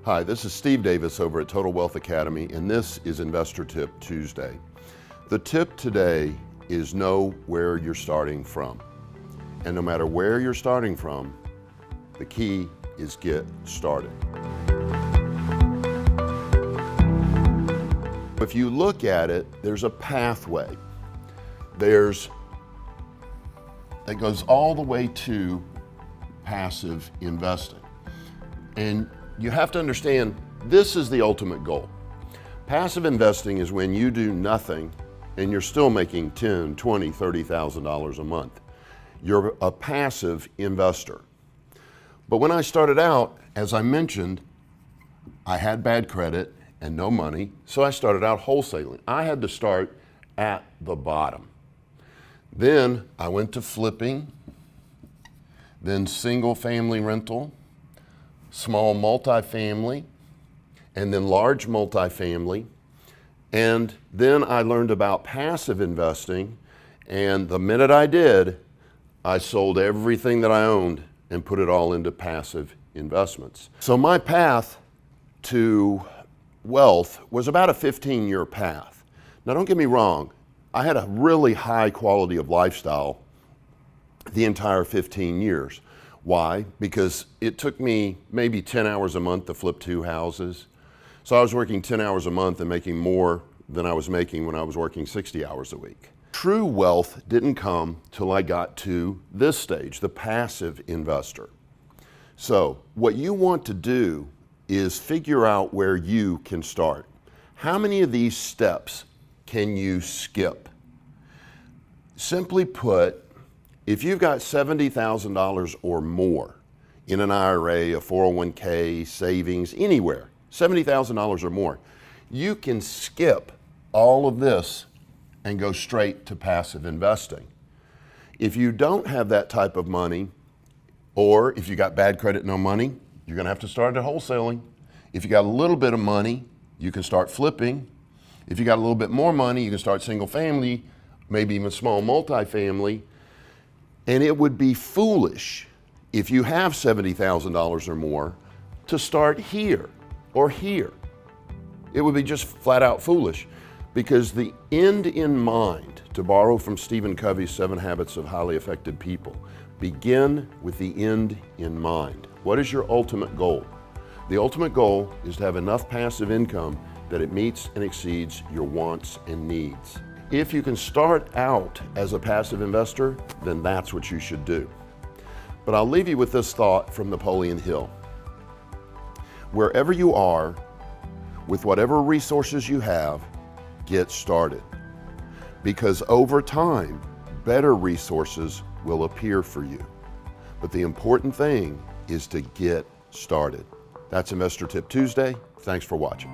Hi, this is Steve Davis over at Total Wealth Academy, and this is Investor Tip Tuesday. The tip today is know where you're starting from. And no matter where you're starting from, the key is get started. If you look at it, there's a pathway. That goes all the way to passive investing. And you have to understand, this is the ultimate goal. Passive investing is when you do nothing and you're still making $10,000, $20,000, $30,000 a month. You're a passive investor. But when I started out, as I mentioned, I had bad credit and no money, so I started out wholesaling. I had to start at the bottom. Then I went to flipping, then single family rental, small multifamily, and then large multifamily. And then I learned about passive investing, and the minute I did, I sold everything that I owned and put it all into passive investments. So my path to wealth was about a 15-year path. Now don't get me wrong, I had a really high quality of lifestyle the entire 15 years. Why? Because it took me maybe 10 hours a month to flip 2 houses. So I was working 10 hours a month and making more than I was making when I was working 60 hours a week. True wealth didn't come till I got to this stage, the passive investor. So what you want to do is figure out where you can start. How many of these steps can you skip? Simply put, if you've got $70,000 or more in an IRA, a 401k, savings, anywhere, $70,000 or more, you can skip all of this and go straight to passive investing. If you don't have that type of money, or if you got bad credit, no money, you're gonna have to start at wholesaling. If you got a little bit of money, you can start flipping. If you got a little bit more money, you can start single family, maybe even small multifamily. And it would be foolish if you have $70,000 or more to start here or here. It would be just flat out foolish, because the end in mind, to borrow from Stephen Covey's 7 Habits of Highly Effective People, begin with the end in mind. What is your ultimate goal? The ultimate goal is to have enough passive income that it meets and exceeds your wants and needs. If you can start out as a passive investor, then that's what you should do. But I'll leave you with this thought from Napoleon Hill. Wherever you are, with whatever resources you have, get started. Because over time, better resources will appear for you. But the important thing is to get started. That's Investor Tip Tuesday. Thanks for watching.